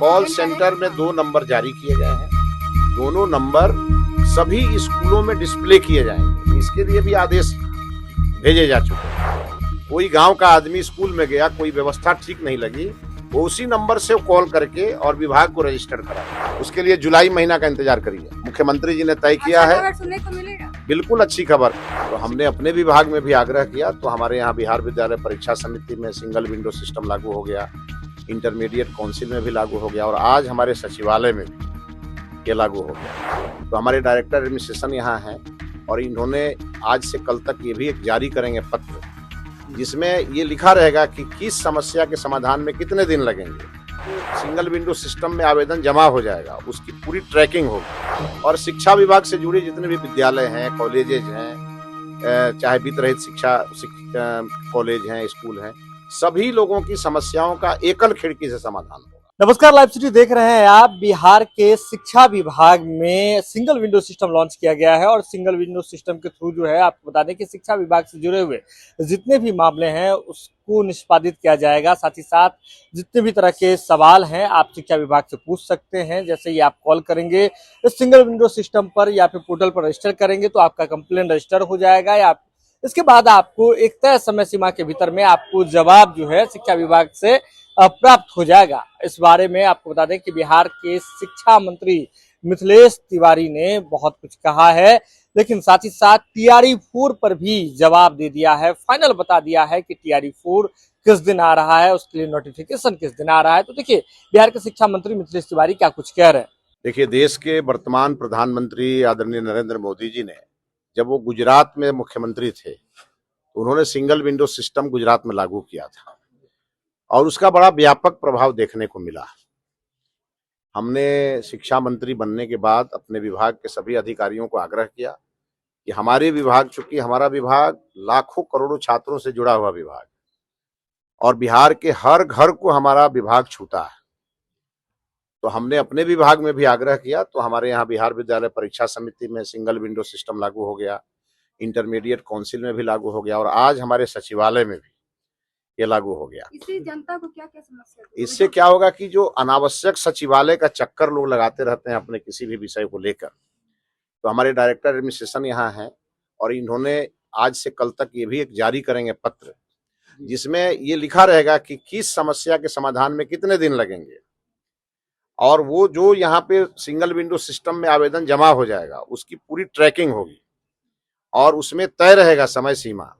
Call centre में 2 number जारी किए गए हैं। दोनों नंबर सभी स्कूलों में डिस्प्ले किए जाएंगे। इसके लिए भी आदेश भेजे जा चुके हैं। कोई गांव का आदमी स्कूल में गया, कोई व्यवस्था ठीक नहीं लगी, वो उसी नंबर से कॉल करके और विभाग को रजिस्टर करा। उसके लिए जुलाई महीना का इंतजार करिए। मुख्यमंत्री जी ने तय किया है। सुनने को मिलेगा। बिल्कुल अच्छी खबर। तो हमने अपने विभाग में भी आग्रह किया, तो हमारे यहाँ बिहार विद्यालय परीक्षा समिति में सिंगल विंडो सिस्टम लागू हो गया, इंटरमीडिएट काउंसिल में भी लागू हो गया और आज हमारे सचिवालय में भी ये लागू हो गया। तो हमारे डायरेक्टर एडमिनिस्ट्रेशन यहाँ हैं और इन्होंने आज से कल तक ये भी एक जारी करेंगे पत्र, जिसमें ये लिखा रहेगा कि किस समस्या के समाधान में कितने दिन लगेंगे। सिंगल विंडो सिस्टम में आवेदन जमा हो जाएगा, उसकी पूरी ट्रैकिंग होगी और शिक्षा विभाग से जुड़े जितने भी विद्यालय हैं, कॉलेजेज हैं, चाहे वित्त रहित शिक्षा कॉलेज हैं, स्कूल हैं, सभी लोगों की समस्याओं का एकल खिड़की से समाधान होगा। नमस्कार, लाइव सिटी देख रहे हैं आप। बिहार के शिक्षा विभाग में सिंगल विंडो सिस्टम लॉन्च किया गया है और सिंगल विंडो सिस्टम के थ्रू जो है आपको बता दें कि शिक्षा विभाग से जुड़े हुए जितने भी मामले हैं उसको निष्पादित किया जाएगा। साथ ही साथ जितने भी तरह के सवाल हैं आप शिक्षा विभाग से पूछ सकते हैं। जैसे ही आप कॉल करेंगे इस सिंगल विंडो सिस्टम पर या फिर पोर्टल पर रजिस्टर करेंगे तो आपका कंप्लेन रजिस्टर हो जाएगा या इसके बाद आपको एक तय समय सीमा के भीतर में आपको जवाब जो है शिक्षा विभाग से प्राप्त हो जाएगा। इस बारे में आपको बता दें कि बिहार के शिक्षा मंत्री मिथिलेश तिवारी ने बहुत कुछ कहा है, लेकिन साथ ही साथ TRE-4 पर भी जवाब दे दिया है, फाइनल बता दिया है कि TRE-4 किस दिन आ रहा है, उसके लिए नोटिफिकेशन किस दिन आ रहा है। तो देखिए बिहार के शिक्षा मंत्री मिथिलेश तिवारी क्या कुछ कह रहे हैं। देखिए, देश के वर्तमान प्रधानमंत्री आदरणीय नरेंद्र मोदी जी ने जब वो गुजरात में मुख्यमंत्री थे तो उन्होंने सिंगल विंडो सिस्टम गुजरात में लागू किया था और उसका बड़ा व्यापक प्रभाव देखने को मिला। हमने शिक्षा मंत्री बनने के बाद अपने विभाग के सभी अधिकारियों को आग्रह किया कि हमारे विभाग, चूंकि हमारा विभाग लाखों करोड़ों छात्रों से जुड़ा हुआ विभाग और बिहार के हर घर को हमारा विभाग छूता है, तो हमने अपने विभाग में भी आग्रह किया। तो हमारे यहाँ बिहार विद्यालय परीक्षा समिति में सिंगल विंडो सिस्टम लागू हो गया, इंटरमीडिएट काउंसिल में भी लागू हो गया और आज हमारे सचिवालय में भी ये लागू हो गया। इससे जनता को क्या क्या समस्या? इससे क्या होगा कि जो अनावश्यक सचिवालय का चक्कर लोग लगाते रहते हैं अपने किसी भी विषय को लेकर, तो हमारे डायरेक्टर एडमिनिस्ट्रेशन यहाँ हैं और इन्होंने आज से कल तक ये भी एक जारी करेंगे पत्र, जिसमें ये लिखा रहेगा कि किस समस्या के समाधान में कितने दिन लगेंगे और वो जो यहाँ पे सिंगल विंडो सिस्टम में आवेदन जमा हो जाएगा उसकी पूरी ट्रैकिंग होगी और उसमें तय रहेगा समय सीमा।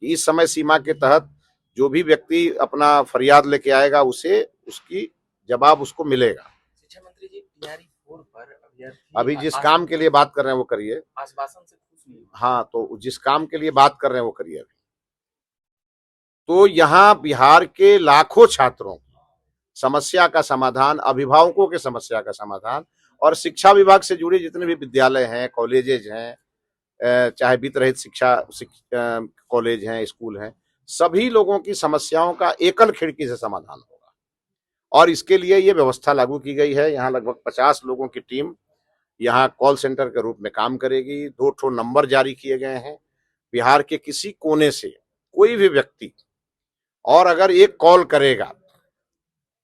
इस समय सीमा के तहत जो भी व्यक्ति अपना फरियाद लेके आएगा उसे उसकी जवाब उसको मिलेगा। शिक्षा मंत्री जी, TRE-4 पर अभी जिस काम के लिए बात कर रहे हैं वो करिए। आश्वासन से खुश नहीं। हाँ, तो जिस काम के लिए बात कर रहे हैं वो करिए। अभी तो यहाँ बिहार के लाखों छात्रों समस्या का समाधान, अभिभावकों के समस्या का समाधान और शिक्षा विभाग से जुड़े जितने भी विद्यालय हैं, कॉलेजेज हैं, चाहे वित्त रहित शिक्षा कॉलेज हैं, स्कूल हैं, सभी लोगों की समस्याओं का एकल खिड़की से समाधान होगा और इसके लिए ये व्यवस्था लागू की गई है। यहाँ लगभग 50 लोगों की टीम यहाँ कॉल सेंटर के रूप में काम करेगी। 2 नंबर जारी किए गए हैं। बिहार के किसी कोने से कोई भी व्यक्ति और अगर एक कॉल करेगा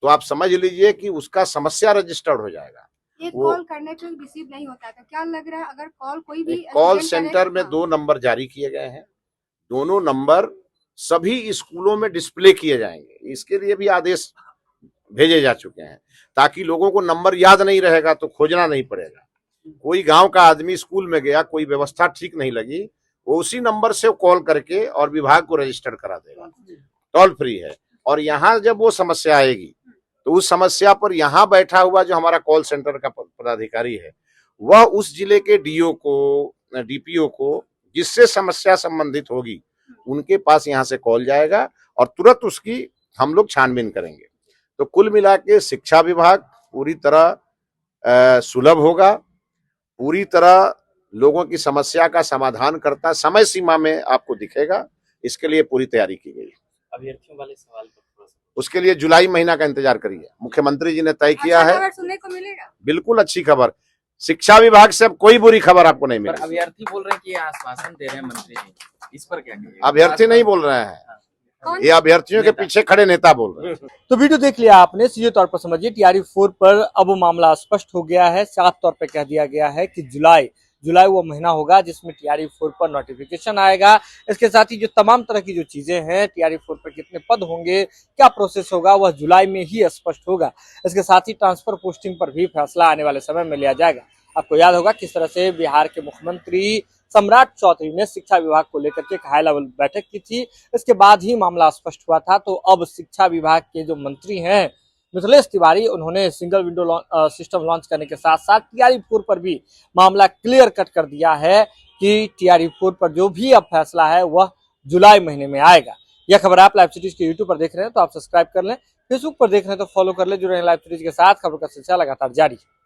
तो आप समझ लीजिए कि उसका समस्या रजिस्टर्ड हो जाएगा। एक कॉल करने पे रिसीव नहीं होता है, तो क्या लग रहा है अगर कॉल कोई भी कॉल सेंटर में 2 नंबर जारी किए गए हैं। दोनों नंबर सभी स्कूलों में डिस्प्ले किए जाएंगे। इसके लिए भी आदेश भेजे जा चुके हैं ताकि लोगों को नंबर याद नहीं रहेगा तो खोजना नहीं पड़ेगा। कोई गांव का आदमी स्कूल में गया, कोई व्यवस्था ठीक नहीं लगी, वो उसी नंबर से कॉल करके और विभाग को रजिस्टर करा देगा। टोल फ्री है और यहाँ जब वो समस्या आएगी तो उस समस्या पर यहाँ बैठा हुआ जो हमारा कॉल सेंटर का पदाधिकारी है वह उस जिले के DO को, DPO को जिससे समस्या संबंधित होगी उनके पास यहाँ से कॉल जाएगा और तुरंत उसकी हम लोग छानबीन करेंगे। तो कुल मिला के शिक्षा विभाग पूरी तरह सुलभ होगा, पूरी तरह लोगों की समस्या का समाधान करता समय सीमा में आपको दिखेगा। इसके लिए पूरी तैयारी की गई। अभ्यर्थियों वाले सवाल पर उसके लिए जुलाई महीना का इंतजार करिए। मुख्यमंत्री जी ने तय किया है। सुनने को मिलेगा। बिल्कुल अच्छी खबर। शिक्षा विभाग से अब कोई बुरी खबर आपको नहीं मिलेगी। अभ्यर्थी बोल रहे हैं कि आश्वासन दे रहे हैं मंत्री जी, इस पर क्या कहिएगा? अभ्यर्थी नहीं बोल रहे हैं, कौन ये अभ्यर्थियों के पीछे खड़े नेता बोल रहे हैं। तो वीडियो देख लिया आपने, सीधे तौर पर समझिए टीआरई 4 पर अब मामला स्पष्ट हो गया है। साफ तौर पर कह दिया गया है कि जुलाई वो महीना होगा जिसमें टीआरई 4 पर नोटिफिकेशन आएगा। इसके साथ ही जो तमाम तरह की जो चीजें हैं, टीआरई 4 पर कितने पद होंगे, क्या प्रोसेस होगा, वह जुलाई में ही स्पष्ट होगा। इसके साथ ही ट्रांसफर पोस्टिंग पर भी फैसला आने वाले समय में लिया जाएगा। आपको याद होगा किस तरह से बिहार के मुख्यमंत्री सम्राट चौधरी ने शिक्षा विभाग को लेकर के एक हाई लेवल बैठक की थी। इसके बाद ही मामला स्पष्ट हुआ था। तो अब शिक्षा विभाग के जो मंत्री हैं मिथिलेश तिवारी, उन्होंने सिंगल विंडो सिस्टम लॉन्च करने के साथ साथ टीआरई 4 पर भी मामला क्लियर कट कर दिया है कि टीआरई 4 पर जो भी अब फैसला है वह जुलाई महीने में आएगा। यह खबर आप लाइव सिटीज के यूट्यूब पर देख रहे हैं तो आप सब्सक्राइब कर लें, फेसबुक पर देख रहे हैं तो फॉलो कर लें। जुड़े हैं लाइव सिटीज के साथ, खबर का सिलसिला लगातार जारी है।